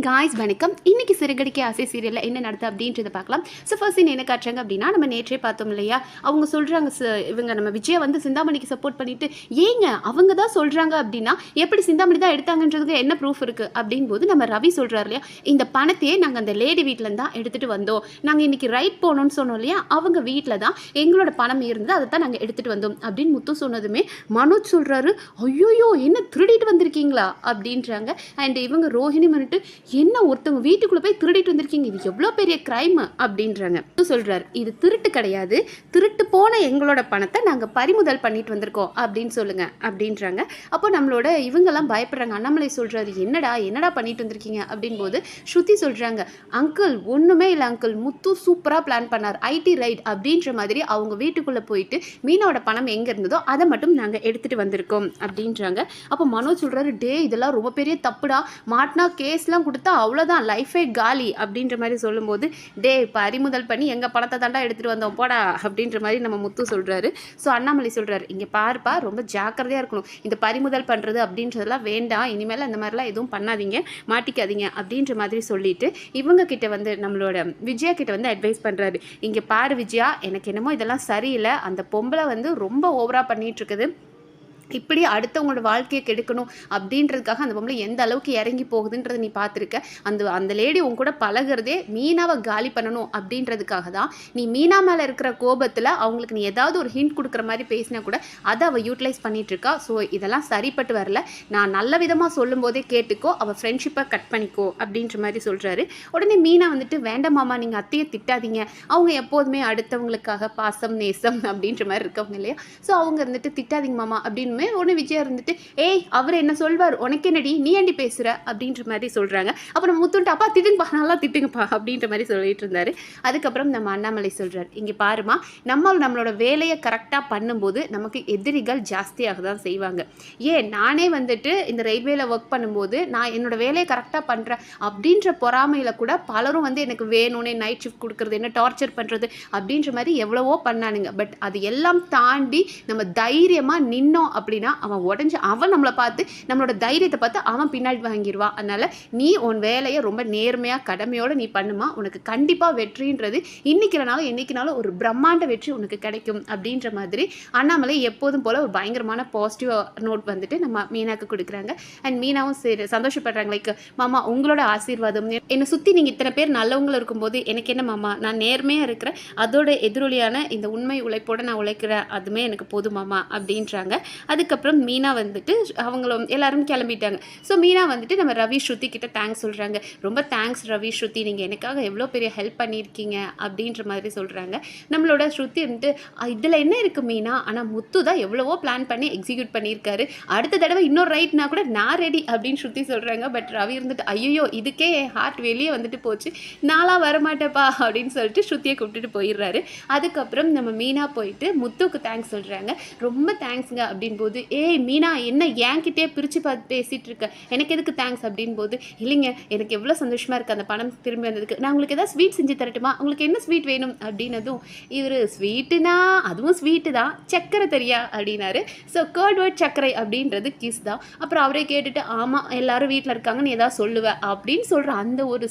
Guys வணக்கம். இன்னைக்கு சிறுகடிக்க ஆசை சீரியலில் என்ன நடக்குது அப்படின்றத பார்க்கலாம். ஸோ ஃபர்ஸ்ட் சீன் என்ன காட்டுறாங்க அப்படின்னா, நம்ம நேற்றே பார்த்தோம் இல்லையா, அவங்க சொல்கிறாங்க இவங்க நம்ம விஜயா வந்து சிந்தாமணிக்கு சப்போர்ட் பண்ணிட்டு, ஏங்க அவங்க தான் சொல்கிறாங்க அப்படின்னா எப்படி சிந்தாமணி தான் எடுத்தாங்கன்றதுக்கு என்ன ப்ரூஃப் இருக்குது அப்படின் போது நம்ம ரவி சொல்கிறார் இல்லையா, இந்த பணத்தையே நாங்கள் அந்த லேடி வீட்டில் தான் எடுத்துகிட்டு வந்தோம், நாங்கள் இன்றைக்கி ரைட் போகணும்னு சொன்னோம் இல்லையா, அவங்க வீட்டில் தான் எங்களோட பணம் இருந்தது, அதை தான் நாங்கள் எடுத்துகிட்டு வந்தோம் அப்படின்னு முத்து சொன்னதுமே மனோஜ் சொல்கிறாரு, ஐயோயோ என்ன திருடிட்டு வந்திருக்கீங்களா அப்படின்றாங்க. அண்ட் இவங்க ரோஹிணி வந்துட்டு, என்ன ஒருத்தவங்க வீட்டுக்குள்ள போய் திருடிட்டு வந்திருக்கீங்க, இது எவ்வளோ பெரிய கிரைம் அப்படின்றாங்க. சொல்றாரு, இது திருட்டு கிடையாது, திருட்டு போன எங்களோட பணத்தை நாங்கள் பறிமுதல் பண்ணிட்டு வந்திருக்கோம் அப்படின்னு சொல்லுங்க அப்படின்றாங்க. அப்போ நம்மளோட இவங்கெல்லாம் பயப்படுறாங்க. அண்ணாமலை சொல்றாரு, என்னடா பண்ணிட்டு வந்திருக்கீங்க அப்படின் போது ஸ்ருதி சொல்றாங்க, அங்கிள் ஒன்றுமே இல்லை அங்கிள், முத்து சூப்பராக பிளான் பண்ணார் ஐடி ரைட் அப்படின்ற மாதிரி அவங்க வீட்டுக்குள்ளே போயிட்டு மீனோட பணம் எங்கே இருந்ததோ அதை மட்டும் நாங்கள் எடுத்துகிட்டு வந்திருக்கோம் அப்படின்றாங்க. அப்போ மனோஜ் சொல்கிறாரு, டே இதெல்லாம் ரொம்ப பெரிய தப்புடா, மாட்டினா கேஸ்லாம் கொடுத்தா அவ்வளோதான், லைஃபே காலி அப்படின்ற மாதிரி சொல்லும்போது, டே பறிமுதல் பண்ணி எங்கள் பணத்தை தாண்டா எடுத்துகிட்டு வந்தோம் போடா அப்படின்ற மாதிரி நம்ம முத்து சொல்கிறாரு. ஸோ அண்ணாமலை சொல்கிறாரு, இங்கே பாருப்பா ரொம்ப ஜாக்கிரதையாக இருக்கணும், இந்த பறிமுதல் பண்ணுறது அப்படின்றதெல்லாம் வேண்டாம், இனிமேல் அந்த மாதிரிலாம் எதுவும் பண்ணாதீங்க, மாட்டிக்காதீங்க அப்படின்ற மாதிரி சொல்லிட்டு இவங்க கிட்ட வந்து நம்மளோட விஜயா கிட்ட வந்து அட்வைஸ் பண்ணுறாரு. இங்கே பாரு விஜயா, எனக்கு என்னமோ இதெல்லாம் சரியில்லை, அந்த பொம்பளை வந்து ரொம்ப ஓவராக பண்ணிகிட்டு இருக்குது, இப்படி அடுத்தவங்களோட வாழ்க்கையை கெடுக்கணும் அப்படின்றதுக்காக அந்த பொம்பளை எந்த அளவுக்கு இறங்கி போகுதுன்றதை நீ பார்த்துருக்க, அந்த லேடி உன் கூட பழகிறதே மீனாவை காலி பண்ணணும் அப்படின்றதுக்காக தான். நீ மீனா மேலே இருக்கிற கோபத்தில் அவங்களுக்கு நீ ஏதாவது ஒரு ஹிண்ட் கொடுக்குற மாதிரி பேசினா கூட அதை அவள் யூட்டிலைஸ் பண்ணிகிட்ருக்கா. ஸோ இதெல்லாம் சரிப்பட்டு வரல, நான் நல்ல விதமாக சொல்லும் போதே கேட்டுக்கோ, அவள் ஃப்ரெண்ட்ஷிப்பை கட் பண்ணிக்கோ அப்படின்ற மாதிரி சொல்கிறாரு. உடனே மீனா வந்துட்டு, வேண்டாமாமா நீங்கள் அத்தையை திட்டாதீங்க, அவங்க எப்போதுமே அடுத்தவங்களுக்காக பாசம் நேசம் அப்படின்ற மாதிரி இருக்கவங்க இல்லையா, ஸோ அவங்க இருந்துட்டு திட்டாதீங்க மாமா அப்படின்னு ஒன்று விஜயா இருந்துட்டு, ஏய் அவர் என்ன சொல்வார் உனக்கு என்னடி, நீ ஏண்டி பேசுகிற அப்படின்ற மாதிரி சொல்கிறாங்க. அப்புறம் முத்துன்ட்டு, அப்பா திட்டுங்கப்பா நல்லா திட்டுங்கப்பா அப்படின்ற மாதிரி சொல்லிட்டு இருந்தார். அதுக்கப்புறம் நம்ம அண்ணாமலை சொல்கிறார், இங்கே பாருமா, நம்மளோட வேலையை கரெக்டாக பண்ணும்போது நமக்கு எதிரிகள் ஜாஸ்தியாக தான் செய்வாங்க. ஏன் நானே வந்துட்டு இந்த ரயில்வேல ஒர்க் பண்ணும்போது நான் என்னோட வேலையை கரெக்டாக பண்ணுறேன் அப்படின்ற பொறாமையில் கூட பலரும் வந்து எனக்கு வேணும்னே நைட் ஷிஃப்ட் கொடுக்குறது, என்ன டார்ச்சர் பண்ணுறது அப்படின்ற மாதிரி எவ்வளவோ பண்ணானுங்க. பட் அது எல்லாம் தாண்டி நம்ம தைரியமாக நின்னோம் அப்படின்னா அவன் நம்மளை பார்த்து நம்மளோட தைரியத்தை பார்த்து அவன் பின்னாடி வாங்கிடுவான். அதனால நீ உன் வேலையை ரொம்ப நேர்மையாக கடமையோடு நீ பண்ணுமா, உனக்கு கண்டிப்பாக வெற்றின்றது இன்னைக்குனாலும் என்னைக்குனாலும் ஒரு பிரம்மாண்ட வெற்றி உனக்கு கிடைக்கும் அப்படின்ற மாதிரி அண்ணாமலை எப்போதும் போல் ஒரு பயங்கரமான பாசிட்டிவ் நோட் வந்துட்டு நம்ம மீனாவுக்கு கொடுக்குறாங்க. அண்ட் மீனாவும் சரி சந்தோஷப்படுறாங்க. லைக் மாமா உங்களோட ஆசீர்வாதம், என்னை சுற்றி நீங்கள் இத்தனை பேர் நல்லவங்களும் இருக்கும்போது எனக்கு என்ன மாமா, நான் நேர்மையாக இருக்கிறேன், அதோட எதிரொலியான இந்த உண்மை உழைப்போடு நான் உழைக்கிறேன், அதுவுமே எனக்கு போதும் மாமா அப்படின்றாங்க. அதுக்கப்புறம் மீனா வந்துட்டு அவங்களும் எல்லாரும் கிளம்பிட்டாங்க. ஸோ மீனா வந்துட்டு நம்ம ரவி ஸ்ருதி கிட்ட தேங்க்ஸ் சொல்கிறாங்க. ரொம்ப தேங்க்ஸ் ரவி ஸ்ருதி, நீங்கள் எனக்காக எவ்வளோ பெரிய ஹெல்ப் பண்ணியிருக்கீங்க அப்படின்ற மாதிரி சொல்கிறாங்க. நம்மளோட ஸ்ருதி வந்துட்டு, இதில் என்ன இருக்குது மீனா, ஆனால் முத்து தான் எவ்வளவோ பிளான் பண்ணி எக்ஸிக்யூட் பண்ணியிருக்காரு, அடுத்த தடவை இன்னொரு ரைட்னா கூட நான் ரெடி அப்படின்னு ஸ்ருதி சொல்கிறாங்க. பட் ரவி இருந்துட்டு, ஐயோ இதுக்கே ஹார்ட் வெளியே வந்துட்டு போச்சு, நாளாக வரமாட்டேப்பா அப்படின்னு சொல்லிட்டு ஸ்ருதியை கூப்பிட்டுட்டு போயிடுறாரு. அதுக்கப்புறம் நம்ம மீனா போயிட்டு முத்துக்கு தேங்க்ஸ் சொல்கிறாங்க. ரொம்ப தேங்க்ஸுங்க அப்படின் போது, ஏய் மீனா என்ன என்கிட்டே பிரித்து பார்த்து பேசிகிட்டு இருக்க, எனக்கு எதுக்கு தேங்க்ஸ் அப்படின் போது, இல்லைங்க எனக்கு எவ்வளோ சந்தோஷமாக இருக்குது அந்த பணம் திரும்பி வந்ததுக்கு, நான் உங்களுக்கு எதாவது ஸ்வீட் செஞ்சு தரட்டுமா, உங்களுக்கு என்ன ஸ்வீட் வேணும் அப்படின்னதும் இவர் ஸ்வீட்டுனா அதுவும் ஸ்வீட்டு தான், சக்கரை தெரியா அப்படின்னாரு. ஸோ கேர்ட் வேர்ட் சக்கரை அப்படின்றது கிஸ் தான். அப்புறம் அவரே கேட்டுட்டு, ஆமாம் எல்லாரும் வீட்டில் இருக்காங்கன்னு ஏதாவது சொல்லுவேன் அப்படின்னு சொல்கிற அந்த ஒரு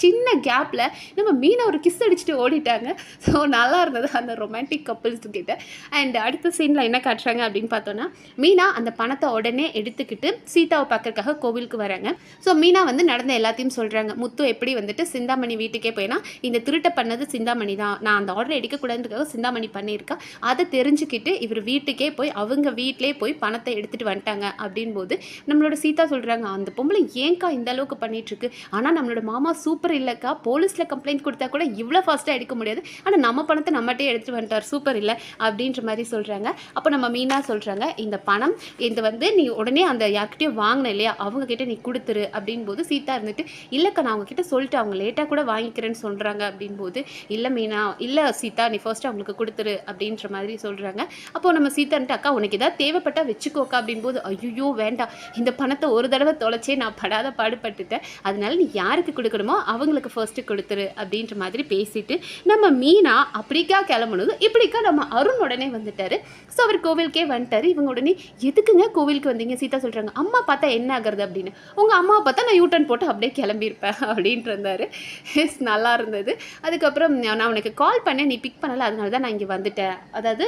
சின்ன கேப்பில் நம்ம மீனை ஒரு கிஸ் அடிச்சுட்டு ஓடிட்டாங்க. ஸோ நல்லா இருந்தது அந்த ரொமான்டிக் கப்புள்ஸ் கிட்ட. அண்ட் அடுத்த சீனில் என்ன காட்டுறாங்க அப்படின்னு பார்த்தோன்னா, மீனா அந்த பணத்தை உடனே எடுத்துக்கிட்டு சீதாவை பார்க்கறதுக்காக கோவிலுக்கு வராங்க. ஸோ மீனா வந்து நடந்த எல்லாத்தையும் சொல்கிறாங்க. முத்து எப்படி வந்துட்டு சிந்தாமணி வீட்டுக்கே போயினா, இந்த திருட்டை பண்ணது சிந்தாமணி தான், நான் அந்த ஆர்டர் எடுக்கக்கூடாதுன்றதுக்காக சிந்தாமணி பண்ணியிருக்கா, அதை தெரிஞ்சுக்கிட்டு இவர் வீட்டுக்கே போய் அவங்க வீட்டிலே போய் பணத்தை எடுத்துகிட்டு வந்துட்டாங்க அப்படின் போது நம்மளோட சீதா சொல்கிறாங்க, அந்த பொம்பளை ஏன்க்கா இந்த அளவுக்கு பண்ணிகிட்ருக்கு, ஆனால் நம்மளோட மாமா சூப்பர் இல்லைக்கா, போலீஸில் கம்ப்ளைண்ட் கொடுத்தா கூட இவ்வளோ ஃபாஸ்ட்டாக எடுக்க முடியாது, ஆனால் நம்ம பணத்தை நம்மகிட்டே எடுத்துகிட்டு வந்துட்டார், சூப்பர் இல்லை அப்படின்ற மாதிரி சொல்கிறாங்க. அப்போ நம்ம மீனா சொல்கிறாங்க, இந்த பணம் இது வந்து நீ உடனே அந்த யார்கிட்டையும் வாங்கின இல்லையா அவங்கக்கிட்ட நீ கொடுத்துரு அப்படின் போது சீதா இருந்துட்டு, இல்லைக்கா நான் அவங்கக்கிட்ட சொல்லிட்டு அவங்க லேட்டாக கூட வாங்கிக்கிறேன்னு சொல்கிறாங்க அப்படின் போது, இல்லை மீனா இல்லை சீதா நீ ஃபர்ஸ்ட்டு அவங்களுக்கு கொடுத்துரு அப்படின்ற மாதிரி சொல்கிறாங்க. அப்போது நம்ம சீதான்ட்டு, அக்கா உனக்கு ஏதாவது தேவைப்பட்டால் வச்சுக்கோக்கா அப்படின் போது, ஐயோ வேண்டாம், இந்த பணத்தை ஒரு தடவை தொலைச்சே நான் படாத பாடுபட்டுட்டேன், அதனால நீ யாருக்கு கொடுக்கணுமோ அவங்களுக்கு ஃபர்ஸ்ட்டு கொடுத்துரு அப்படின்ற மாதிரி பேசிட்டு நம்ம மீனா அப்படிக்கா கிளம்புனது இப்படிக்கா நம்ம அருண் உடனே வந்துட்டாரு. ஸோ அவர் கோவிலுக்கே வந்துட்டாரு. இவங்க உடனே எதுக்குங்க கோவிலுக்கு வந்தீங்க? சீதா சொல்கிறாங்க, அம்மா பார்த்தா என்ன ஆகுறது அப்படின்னு. உங்கள் அம்மாவை பார்த்தா நான் யூட்டன் போட்டு அப்படியே கிளம்பியிருப்பேன் அப்படின்ட்டு இருந்தார். நல்லா இருந்தது. அதுக்கப்புறம் நான் உனக்கு கால் பண்ணேன், நீ பிக் பண்ணலை, அதனால தான் நான் இங்கே வந்துட்டேன். அதாவது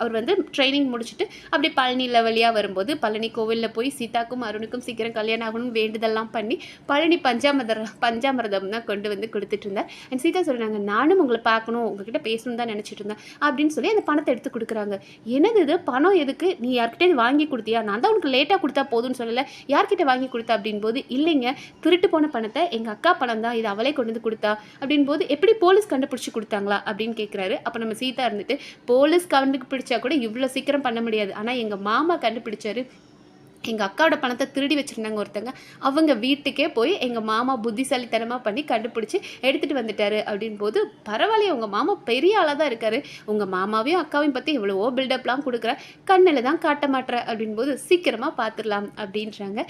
அவர் வந்து ட்ரைனிங் முடிச்சுட்டு அப்படியே பழனி லெவலியாக வரும்போது பழனி கோவிலில் போய் சீதாக்கும் அருணுக்கும் சீக்கிரம் கல்யாணம் ஆகணும் வேண்டுதெல்லாம் பண்ணி பழனி பஞ்சாமிரதம் தான் கொண்டு வந்து கொடுத்துட்டு இருந்தேன். அண்ட் சீதா சொல்கிறாங்க, நானும் உங்களை பார்க்கணும், உங்ககிட்ட பேசணும் தான் நினச்சிட்டு இருந்தேன் அப்படின்னு சொல்லி அந்த பணத்தை எடுத்து கொடுக்குறாங்க. என்னது இது பணம் எதுக்கு? நீ யார்கிட்ட வாங்கி கொடுத்தியா? நான் தான் உனக்கு லேட்டாக கொடுத்தா போதும்னு சொல்லலை, யார்கிட்ட வாங்கி கொடுத்தா அப்படின் போது, இல்லைங்க திருட்டு போன பணத்தை எங்கள் அக்கா பணம் தான், இது அவளே கொண்டு வந்து கொடுத்தா அப்படின் போது, எப்படி போலீஸ் கண்டுபிடிச்சி கொடுத்தாங்களா அப்படின்னு கேட்குறாரு. அப்போ நம்ம சீதா இருந்துட்டு, போலீஸ் கண்டுபிடிச்சா கூட இவ்வளோ சீக்கிரம் பண்ண முடியாது, ஆனால் எங்கள் மாமா கண்டுபிடிச்சாரு. எங்கள் அக்காவோட பணத்தை திருடி வச்சுருந்தாங்க ஒருத்தங்க, அவங்க வீட்டுக்கே போய் எங்கள் மாமா புத்திசாலித்தனமாக பண்ணி கண்டுபிடிச்சி எடுத்துகிட்டு வந்துட்டாரு அப்படின் போது, பரவாயில்லையே உங்கள் மாமா பெரிய ஆளாக தான் இருக்காரு, உங்கள் மாமாவையும் அக்காவையும் பற்றி எவ்வளவோ பில்டப்லாம் கொடுக்குற, கண்ணில் தான் காட்ட மாட்டேற அப்படின் போது, சீக்கிரமாக பார்த்துடலாம் அப்படின்றாங்க.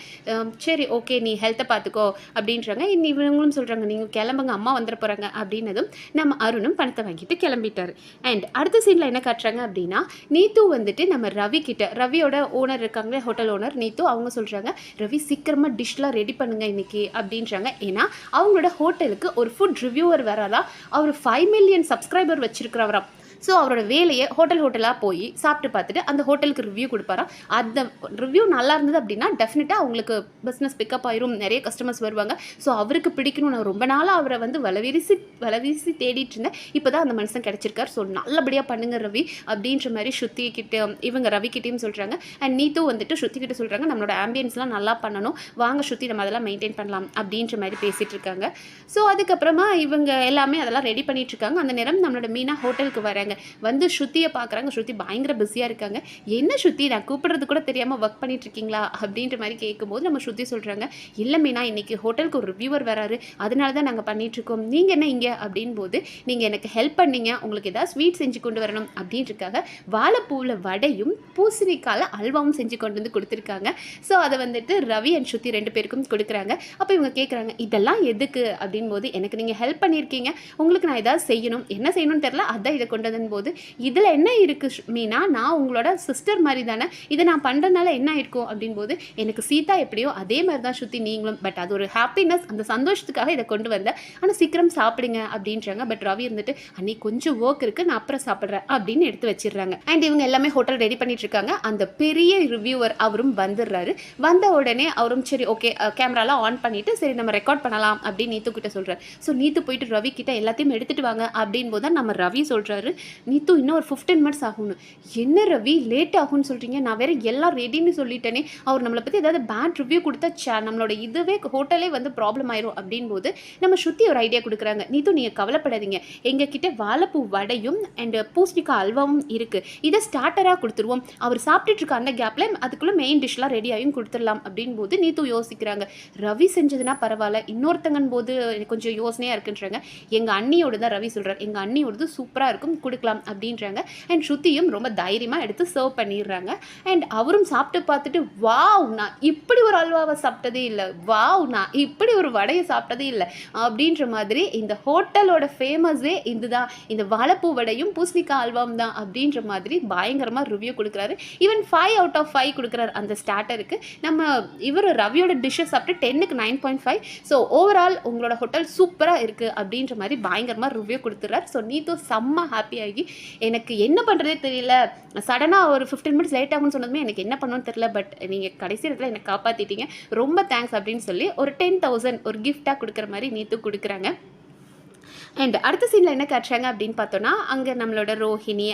சரி ஓகே நீ ஹெல்த்தை பார்த்துக்கோ அப்படின்றாங்க. இவங்களும் சொல்கிறாங்க, நீங்கள் கிளம்புங்க அம்மா வந்துட போகிறாங்க அப்படின்னதும் நம்ம அருணும் பணத்தை வாங்கிட்டு கிளம்பிட்டார். அண்ட் அடுத்த சீனில் என்ன காட்டுறாங்க அப்படின்னா, நீத்து வந்துட்டு நம்ம ரவி கிட்ட, ரவியோட ஓனர் இருக்காங்களே ஹோட்டல் ஓனர் நீத்து, அவங்க சொல்கிறாங்க, ரவி சீக்கிரமாக டிஷ்லாம் ரெடி பண்ணுங்க இன்னைக்கு அப்படின்றாங்க. ஏன்னா அவங்களோட ஹோட்டலுக்கு ஒரு ஃபுட் ரிவ்யூவர் வரதா, அவர் 5 மில்லியன் சப்ஸ்கிரைபர் வச்சிருக்கிறவராம். ஸோ அவரோட வேலையை ஹோட்டலாக போய் சாப்பிட்டு பார்த்துட்டு அந்த ஹோட்டலுக்கு ரிவ்யூ கொடுப்பாராம். அந்த ரிவ்யூ நல்லா இருந்தது அப்படின்னா டெஃபினட்டாக அவங்களுக்கு பிஸ்னஸ் பிக்கப் ஆயிரும், நிறைய கஸ்டமர்ஸ் வருவாங்க. ஸோ அவருக்கு பிடிக்கணும், நான் ரொம்ப நாளாக அவரை வந்து வலவீசி தேடிட்டு இருந்தேன், இப்போ தான் அந்த மனுஷன் கிடச்சிருக்கார், ஸோ நல்லபடியாக பண்ணுங்க ரவி அப்படின்ற மாதிரி ஸ்ருதி கிட்ட இவங்க ரவி கிட்டேயும் சொல்கிறாங்க. அண்ட் நீத்து வந்துட்டு ஸ்ருதி கிட்ட சொல்கிறாங்க, நம்மளோட ஆம்பியன்ஸ்லாம் நல்லா பண்ணணும், வாங்க ஸ்ருதி நம்ம அதெல்லாம் மெயின்டைன் பண்ணலாம் அப்படின்ற மாதிரி பேசிகிட்டு இருக்காங்க. ஸோ அதுக்கப்புறமா இவங்க எல்லாமே அதெல்லாம் ரெடி பண்ணிட்டு இருக்காங்க. அந்த நேரம் நம்மளோட மீனா ஹோட்டலுக்கு வராங்க, வந்து ஸ்ருதியை பார்க்குறாங்க. ஸ்ருதி பயங்கர பிஸியாக இருக்காங்க. என்ன ஸ்ருதி நான் கூப்பிடுறது கூட தெரியாமல் ஒர்க் பண்ணிட்டு இருக்கீங்களா அப்படின்ற மாதிரி கேட்கும்போது நம்ம ஸ்ருதி சொல்கிறாங்க, இல்லை மீனா இன்னைக்கு ஹோட்டலுக்கு ஒரு ரிவ்யூவர் வராரு, அதனால தான் நாங்கள் பண்ணிகிட்ருக்கோம், நீங்கள் என்ன இங்கே அப்படின் போது, நீங்கள் எனக்கு ஹெல்ப் பண்ணீங்க, உங்களுக்கு ஏதாவது ஸ்வீட் செஞ்சு கொண்டு வரணும் அப்படின்றக்காக வாழைப்பூவில் வடையும் பூசணிக்கால அல்வாவும் செஞ்சு கொண்டு வந்து கொடுத்துருக்காங்க. ஸோ அதை வந்துட்டு ரவி அண்ட் ஸ்ருதி 2 பேருக்கும் கொடுக்குறாங்க. அப்போ இவங்க கேட்குறாங்க, இதெல்லாம் எதுக்கு அப்படின் போது, எனக்கு நீங்கள் ஹெல்ப் பண்ணியிருக்கீங்க, உங்களுக்கு நான் ஏதாவது செய்யணும், என்ன செய்யணும்னு தெரில, அதான் இதை கொண்டு போது, இதில் என்ன இருக்குது மீனா, நான் உங்களோட சிஸ்டர் மாதிரி தானே, இதை நான் பண்ணுறதுனால என்ன இருக்கும் அப்படின் போது, எனக்கு சீதா எப்படியோ அதே மாதிரி தான் ஸ்ருதி நீங்களும், பட் அது ஒரு ஹாப்பினஸ், அந்த சந்தோஷத்துக்காக இதை கொண்டு வந்தேன், ஆனால் சீக்கிரம் சாப்பிடுங்க அப்படின்றாங்க. பட் ரவி இருந்துட்டு, அன்னைக்கு கொஞ்சம் ஒர்க் இருக்குது, நான் அப்புறம் சாப்பிட்றேன் அப்படின்னு எடுத்து வச்சிடுறாங்க. அண்ட் இவங்க எல்லாமே ஹோட்டல் ரெடி பண்ணிட்டு இருக்காங்க. அந்த பெரிய ரிவ்யூவர் அவரும் வந்துடுறாரு. வந்த உடனே அவரும் சரி ஓகே கேமராலாம் ஆன் பண்ணிட்டு சரி நம்ம ரெக்கார்ட் பண்ணலாம் அப்படின்னு நீத்து கிட்ட சொல்கிறார். ஸோ நீத்து போயிட்டு ரவி கிட்ட எல்லாத்தையும் எடுத்துகிட்டு வாங்க அப்படின் போது தான் நம்ம ரவி சொல்கிறாரு, நீத்து இன்னும் ஒரு 15 மினிட்ஸ் ஆகும்னு. என்ன ரவி லேட் ஆகும்னு சொல்கிறீங்க, நான் வேறு எல்லாம் ரெடின்னு சொல்லிட்டேனே, அவர் நம்மளை பற்றி ஏதாவது பேட் ரிவ்யூ கொடுத்தா நம்மளோட இதுவே ஹோட்டலே வந்து ப்ராப்ளம் ஆயிரும் அப்படின் போது நம்ம ஸ்ருதி ஒரு ஐடியா கொடுக்குறாங்க, நீத்து நீங்கள் கவலைப்படாதீங்க, எங்ககிட்ட வாழைப்பூ வடையும் அண்ட் பூசணிக்காய் அல்வாவும் இருக்குது, இதை ஸ்டார்டராக கொடுத்துருவோம், அவர் சாப்பிட்டுட்டு இருக்க அந்த கேப்பில் அதுக்குள்ளே மெயின் டிஷ்லாம் ரெடியாகவும் கொடுத்துடலாம் அப்படின் போது நீத்து யோசிக்கிறாங்க, ரவி செஞ்சதுன்னா பரவாயில்ல, இன்னொருத்தங்கன் போது கொஞ்சம் யோசனையாக இருக்குன்றாங்க. எங்கள் அண்ணியோடு தான் ரவி சொல்கிறார், எங்கள் அண்ணியோடது சூப்பராக இருக்கும் கொடுக்கலாம் அப்படின்றாங்க. அண்ட் ஸ்ருதியும் ரொம்ப தைரியமாக எடுத்து சர்வ் பண்ணிடுறாங்க. அண்ட் அவரும் சாப்பிட்டு பார்த்துட்டு, வாவ் நான் இப்படி ஒரு அல்வாவை சாப்பிட்டதே இல்லை, வாவ் நான் இப்படி ஒரு வடையை சாப்பிட்டதே இல்லை அப்படின்ற மாதிரி இந்த ஹோட்டலோட ஃபேமஸே இதுதான், இந்த வாழைப்பூ வடையும் பூசணிக்காய் அல்வாவும் தான் அப்படின்ற மாதிரி பயங்கரமாக ரிவ்யூ கொடுக்குறாரு. ஈவன் 5 out of 5 கொடுக்குறாரு அந்த ஸ்டார்டருக்கு. நம்ம இவர் ரவியோட டிஷ்ஷை சாப்பிட்டு 10க்கு 9.5. ஸோ ஓவரால் உங்களோட ஹோட்டல் சூப்பராக இருக்குது அப்படின்ற மாதிரி பயங்கரமாக ரிவ்யூ கொடுத்துறாரு. ஸோ நீத்து செம்ம ஹாப்பியாகி, எனக்கு என்ன பண்ணுறதே தெரியல, சடனாக ஒரு 15 மினிட்ஸ் லேட் ஆகும்னு சொன்னதுமே எனக்கு என்ன பண்ணணும்னு தெரியல, பட் நீங்கள் கடைசி இடத்துல என்னை காப்பாற்றிட்டீங்க, ரொம்ப தேங்க்ஸ் அப்படின்னு சொல்லி ஒரு 10,000 ஒரு கிஃப்டாக கொடுக்குற மாதிரி நீத்து கொடுக்குறாங்க. அண்ட் அடுத்த சீனில் என்ன காட்டுறாங்க அப்படின்னு பார்த்தோன்னா, அங்கே நம்மளோட ரோஹிணி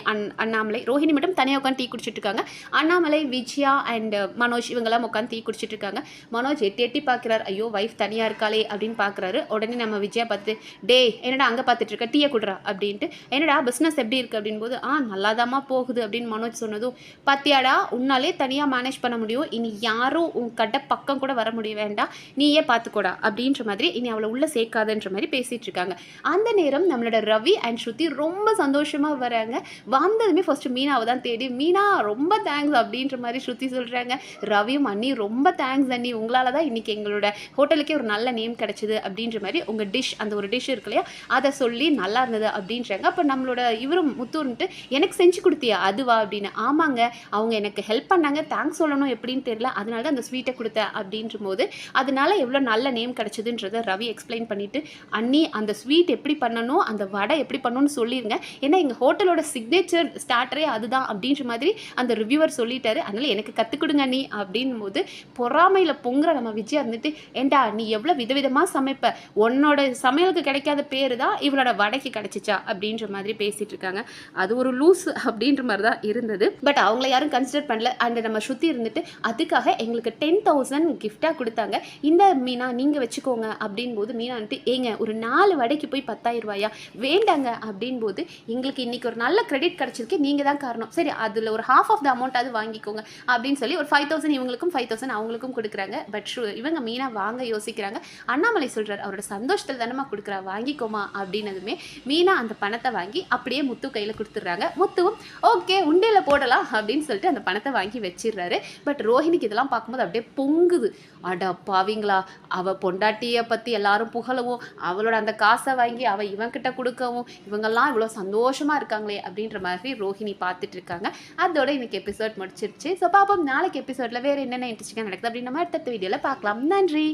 அண்ணாமலை, ரோஹிணி மட்டும் தனியாக உட்காந்து டீ குடிச்சிட்டு இருக்காங்க, அண்ணாமலை விஜயா அண்ட் மனோஜ் இவங்கெல்லாம் உட்காந்து டீ குடிச்சிட்டு இருக்காங்க. மனோஜ் எட்டி பார்க்குறாரு, ஐயோ வைஃப் தனியாக இருக்காளே அப்படின்னு பார்க்குறாரு. உடனே நம்ம விஜயா பார்த்து, டே என்னடா அங்கே பார்த்துட்டு இருக்க, டீயை குடுறா அப்படின்ட்டு, என்னடா பிஸ்னஸ் எப்படி இருக்குது அப்படின் போது, நல்லாதாம்மா போகுது அப்படின்னு மனோஜ் சொன்னதும், பாத்தியாடா உன்னாலே தனியாக மேனேஜ் பண்ண முடியும், இனி யாரும் உன் கடை பக்கம் கூட வர முடிய வேண்டாம், நீயே பார்த்துக்கூடா அப்படின்ற மாதிரி, இனி அவளை உள்ளே சேர்க்காதுன்ற மாதிரி பேசிகிட்டு இருக்காங்க. அந்த நேரம் நம்மளோட ரவி அண்ட் ஸ்ருதி ரொம்ப சந்தோஷமாக வராங்க. வந்ததுமே ஃபர்ஸ்ட் மீனாவை தான் தேடி, மீனா ரொம்ப தேங்க்ஸ் அப்படின்ற மாதிரி ஸ்ருதி சொல்கிறாங்க. ரவியும் அண்ணி ரொம்ப தேங்க்ஸ் அண்ணி, உங்களால் தான் இன்றைக்கி எங்களோட ஹோட்டலுக்கே ஒரு நல்ல நேம் கிடச்சிது அப்படின்ற மாதிரி உங்கள் டிஷ் அந்த ஒரு டிஷ் இருக்கு இல்லையா அதை சொல்லி நல்லா இருந்தது அப்படின்றாங்க. அப்போ நம்மளோட இவரும் முத்துன்ட்டு எனக்கு செஞ்சு கொடுத்தியா அதுவா அப்படின்னு. ஆமாங்க, அவங்க எனக்கு ஹெல்ப் பண்ணாங்க, தேங்க்ஸ் சொல்லணும் எப்படின்னு தெரியல, அதனால தான் அந்த ஸ்வீட்டை கொடுத்தேன் அப்படின்ற போது அதனால எவ்வளோ நல்ல நேம் கிடச்சிதுன்றதை ரவி எக்ஸ்பிளைன் பண்ணிவிட்டு, அண்ணி அந்த ஸ்வீட் எப்படி பண்ணணும், அந்த வடை எப்படி பண்ணணும்னு சொல்லிடுங்க, ஏன்னா எங்கள் ஹோட்டலோட சிக்னேச்சர் ஸ்டார்டரே அதுதான் அப்படின்ற மாதிரி அந்த ரிவ்யூவர் சொல்லிட்டாரு, அதனால் எனக்கு கற்றுக் கொடுங்க அண்ணி அப்படின்னும் போது பொறாமையில் பொங்குற நம்ம விஜயா இருந்துட்டு, ஏண்டா நீ எவ்வளோ விதவிதமாக சமைப்ப, உன்னோட சமையலுக்கு கிடைக்காத பேர் தான் இவளோட வடைக்கு கிடைச்சிச்சா அப்படின்ற மாதிரி பேசிட்டு இருக்காங்க. அது ஒரு லூஸ் அப்படின்ற மாதிரி தான் இருந்தது. பட் அவங்கள யாரும் கன்சிடர் பண்ணல. அண்ட் நம்ம ஸ்ருதி இருந்துட்டு அதுக்காக எங்களுக்கு 10,000 கிஃப்டாக கொடுத்தாங்க, இந்த மீனா நீங்கள் வச்சுக்கோங்க அப்படின் போது மீனா வந்துட்டு, ஏங்க ஒரு 4 வடைக்கு போய் 10,000 ரூபாயா, வேண்டாங்க அப்படின் போது எங்களுக்கு இன்னைக்கு ஒரு நல்ல கிரெடிட் கிடச்சிருக்கு, நீங்கள் தான் காரணம், சரி அதில் ஒரு half of the amount அது வாங்கிக்கோங்க அப்படின்னு சொல்லி ஒரு 5,000 இவங்களுக்கும் 5,000 அவங்களுக்கும் கொடுக்குறாங்க. பட் இவங்க மீனா வாங்க யோசிக்கிறாங்க. அண்ணாமலை சொல்கிறார், அவரோட சந்தோஷத்தில் தானமா கொடுக்குறா, வாங்கிக்கோமா அப்படின்னதுமே மீனா அந்த பணத்தை வாங்கி அப்படியே முத்து கையில் கொடுத்துட்றாங்க. முத்துவும் ஓகே உண்டையில் போடலாம் அப்படின்னு சொல்லிட்டு அந்த பணத்தை வாங்கி வச்சிடுறாரு. பட் ரோஹிணிக்கு இதெல்லாம் பார்க்கும்போது அப்படியே பொங்குது. அடா பாவீங்களா, அவள் பொண்டாட்டியை பற்றி எல்லாரும் புகழவும், அவளோட அந்த காசை வாங்கி அவள் இவன்கிட்ட கொடுக்கவும், இவங்கெல்லாம் இவ்வளோ சந்தோஷமாக இருக்காங்களே அப்படின்ற மாதிரி ரோஹிணி பார்த்துட்டு இருக்காங்க. அதோட இன்னைக்கு எபிசோட் முடிச்சிருச்சு. ஸோ பாப்போம் நாளைக்கு எபிசோடில் வேறு என்னென்ன இன்ட்ரெஸ்டிங்காக நடக்குது அப்படின்னு நம்ம அடுத்த வீடியோவில் பார்க்கலாம். நன்றி.